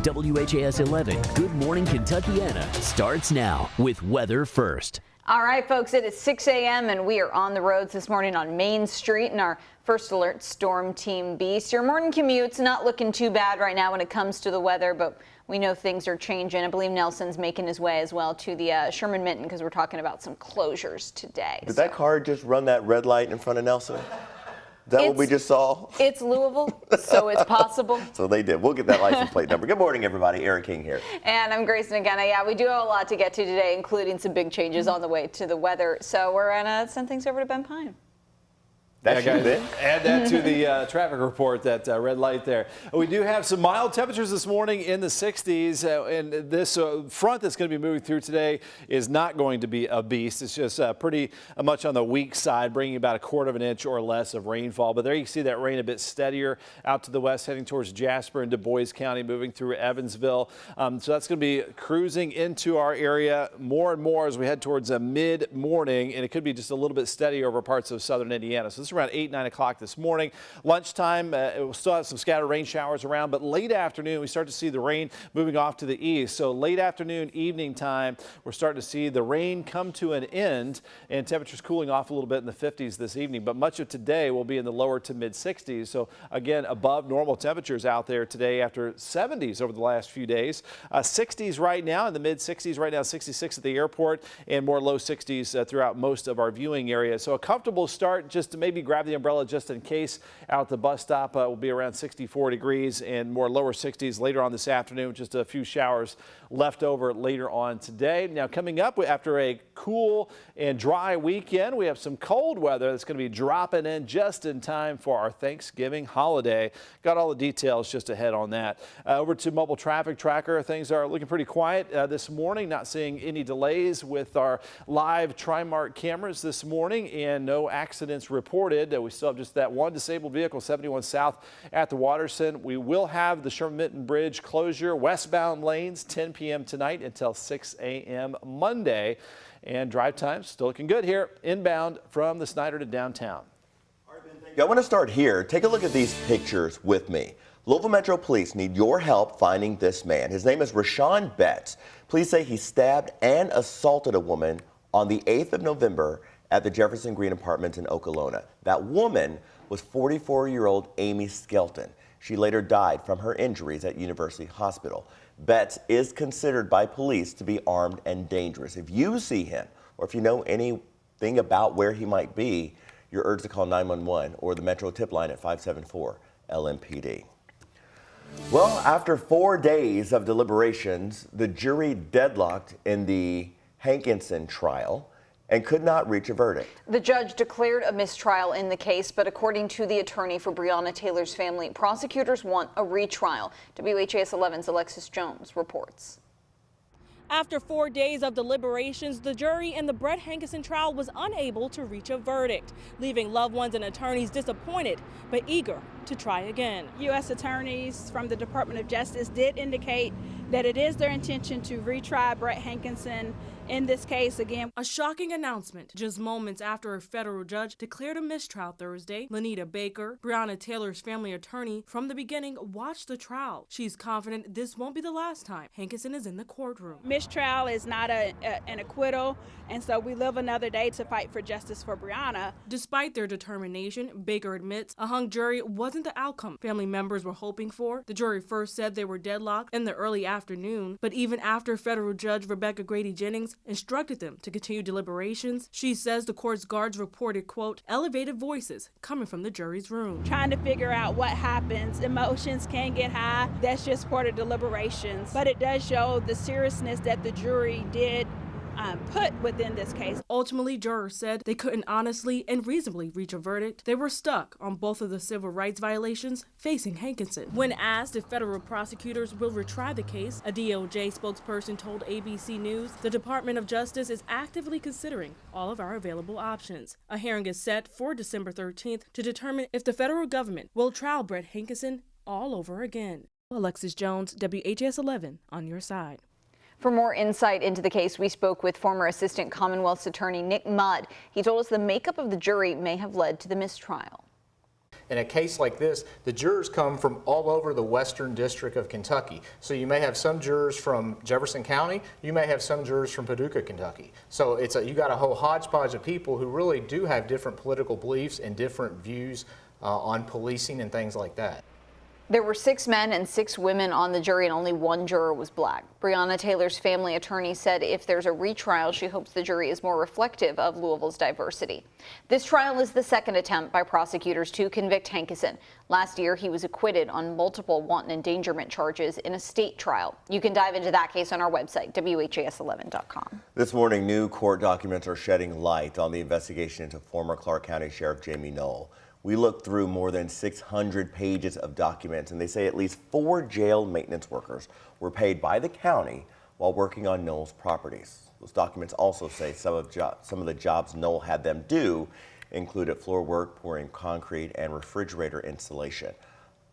WHAS 11 Good Morning Kentuckiana starts now with weather first. All right, folks, it is 6 a.m. and we are on the roads this morning on Main Street in our First Alert Storm Team Beast. Your morning commute's not looking too bad right now when it comes to the weather, but we know things are changing. I believe Nelson's making his way as well to the Sherman Minton because we're talking about some closures today. Did that car just run that red light in front of Nelson? Is that what we just saw? It's Louisville, so it's possible. So they did. We'll get that license plate number. Good morning, everybody. Eric King here. And I'm Grace McKenna. Yeah, we do have a lot to get to today, including some big changes on the way to the weather. So we're going to send things over to Ben Pine. Add that to the traffic report, that red light there. We do have some mild temperatures this morning in the 60s, and this front that's going to be moving through today is not going to be a beast. It's just pretty much on the weak side, bringing about 1/4 of an inch or less of rainfall. But there you can see that rain a bit steadier out to the west, heading towards Jasper and Du Bois County, moving through Evansville. So that's going to be cruising into our area more and more as we head towards mid-morning, and it could be just a little bit steadier over parts of southern Indiana. So this is around 8, 9 o'clock this morning. Lunchtime, it will still have some scattered rain showers around, but late afternoon, we start to see the rain moving off to the east. So late afternoon, evening time, we're starting to see the rain come to an end and temperatures cooling off a little bit in the 50s this evening. But much of today will be in the lower to mid 60s. So again, above normal temperatures out there today after 70s over the last few days. 60s right now, in the mid 60s right now, 66 at the airport, and more low 60s throughout most of our viewing area. So a comfortable start, just to maybe grab the umbrella just in case. Out at the bus stop will be around 64 degrees and more lower 60s later on this afternoon. Just a few showers left over later on today. Now coming up after a cool and dry weekend, we have some cold weather that's going to be dropping in just in time for our Thanksgiving holiday. Got all the details just ahead on that. Over to mobile traffic tracker. Things are looking pretty quiet this morning. Not seeing any delays with our live Trimark cameras this morning, and no accidents reported. We still have just that one disabled vehicle 71 south at the Waterson. We will have the Sherman Minton Bridge closure, westbound lanes 10 p.m. tonight until 6 a.m. Monday. And drive times still looking good here inbound from the Snyder to downtown. I want to start here. Take a look at these pictures with me. Louisville Metro Police need your help finding this man. His name is Rashawn Betts. Police say he stabbed and assaulted a woman on the 8th of November at the Jefferson Green Apartments in Okolona. That woman was 44-year-old Amy Skelton. She later died from her injuries at University Hospital. Betts is considered by police to be armed and dangerous. If you see him, or if you know anything about where he might be, you're urged to call 911 or the Metro tip line at 574-LMPD. Well, after 4 days of deliberations, the jury deadlocked in the Hankinson trial and could not reach a verdict. The judge declared a mistrial in the case, but according to the attorney for Breonna Taylor's family, prosecutors want a retrial. WHAS 11's Alexis Jones reports. After 4 days of deliberations, the jury in the Brett Hankinson trial was unable to reach a verdict, leaving loved ones and attorneys disappointed but eager to try again. U.S. attorneys from the Department of Justice did indicate that it is their intention to retry Brett Hankinson in this case again. A shocking announcement just moments after a federal judge declared a mistrial Thursday. Lanita Baker, Breonna Taylor's family attorney, from the beginning watched the trial. She's confident this won't be the last time Hankinson is in the courtroom. Mistrial is not an acquittal, and so we live another day to fight for justice for Breonna. Despite their determination, Baker admits a hung jury wasn't the outcome family members were hoping for. The jury first said they were deadlocked in the early afternoon, but even after federal judge Rebecca Grady Jennings instructed them to continue deliberations, she says the court's guards reported, quote, elevated voices coming from the jury's room. Trying to figure out what happens. Emotions can get high. That's just part of deliberations. But it does show the seriousness that the jury did put within this case. Ultimately, jurors said they couldn't honestly and reasonably reach a verdict. They were stuck on both of the civil rights violations facing Hankinson. When asked if federal prosecutors will retry the case, a DOJ spokesperson told ABC News the Department of Justice is actively considering all of our available options. A hearing is set for December 13th to determine if the federal government will trial Brett Hankinson all over again. Alexis Jones, WHAS 11, on your side. For more insight into the case, we spoke with former Assistant Commonwealth's Attorney Nick Mudd. He told us the makeup of the jury may have led to the mistrial. In a case like this, the jurors come from all over the Western District of Kentucky. So you may have some jurors from Jefferson County, you may have some jurors from Paducah, Kentucky. So you got a whole hodgepodge of people who really do have different political beliefs and different views on policing and things like that. There were 6 men and 6 women on the jury, and only 1 juror was black. Breonna Taylor's family attorney said if there's a retrial, she hopes the jury is more reflective of Louisville's diversity. This trial is the second attempt by prosecutors to convict Hankison. Last year, he was acquitted on multiple wanton endangerment charges in a state trial. You can dive into that case on our website, WHAS11.com. This morning, new court documents are shedding light on the investigation into former Clark County Sheriff Jamie Knoll. We looked through more than 600 pages of documents, and they say at least 4 jail maintenance workers were paid by the county while working on Knoll's properties. Those documents also say some of the jobs Knoll had them do included floor work, pouring concrete, and refrigerator installation.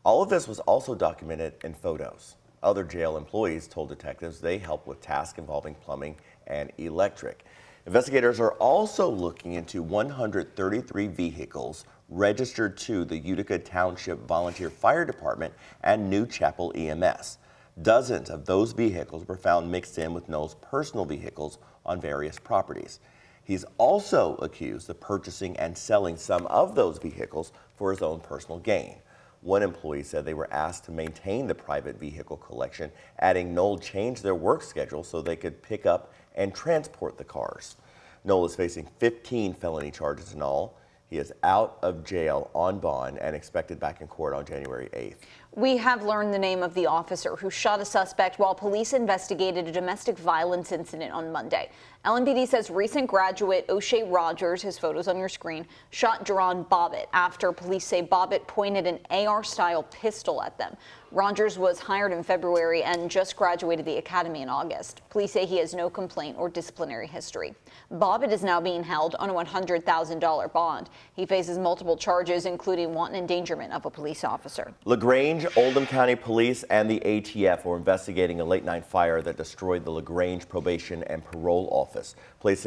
All of this was also documented in photos. Other jail employees told detectives they helped with tasks involving plumbing and electric. Investigators are also looking into 133 vehicles registered to the Utica Township Volunteer Fire Department and New Chapel EMS. Dozens of those vehicles were found mixed in with Knoll's personal vehicles on various properties. He's also accused of purchasing and selling some of those vehicles for his own personal gain. One employee said they were asked to maintain the private vehicle collection, adding Knoll changed their work schedule so they could pick up and transport the cars. Knoll is facing 15 felony charges in all. He is out of jail on bond and expected back in court on January 8th. We have learned the name of the officer who shot a suspect while police investigated a domestic violence incident on Monday. LMPD says recent graduate O'Shea Rogers, his photo's on your screen, shot Jerron Bobbitt after police say Bobbitt pointed an AR-style pistol at them. Rogers was hired in February and just graduated the academy in August. Police say he has no complaint or disciplinary history. Bobbitt is now being held on a $100,000 bond. He faces multiple charges, including wanton endangerment of a police officer. LaGrange, Oldham County Police, and the ATF were investigating a late-night fire that destroyed the LaGrange Probation and Parole Office. Police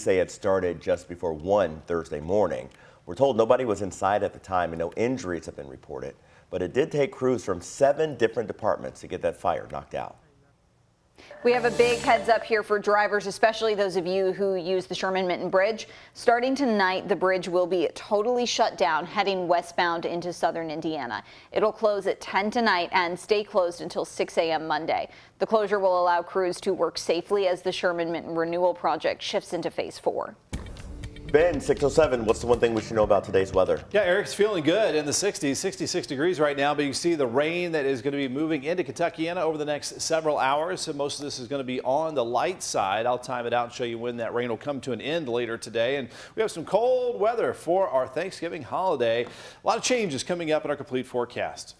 say it started just before 1 Thursday morning. We're told nobody was inside at the time and no injuries have been reported, but it did take crews from 7 different departments to get that fire knocked out. We have a big heads up here for drivers, especially those of you who use the Sherman-Minton Bridge. Starting tonight, the bridge will be totally shut down heading westbound into southern Indiana. It'll close at 10 tonight and stay closed until 6 a.m. Monday. The closure will allow crews to work safely as the Sherman-Minton Renewal Project shifts into phase 4. Ben, 6:07, what's the one thing we should know about today's weather? Yeah, Eric's feeling good in the 60s, 66 degrees right now, but you see the rain that is going to be moving into Kentuckiana over the next several hours. So most of this is going to be on the light side. I'll time it out and show you when that rain will come to an end later today. And we have some cold weather for our Thanksgiving holiday. A lot of changes coming up in our complete forecast.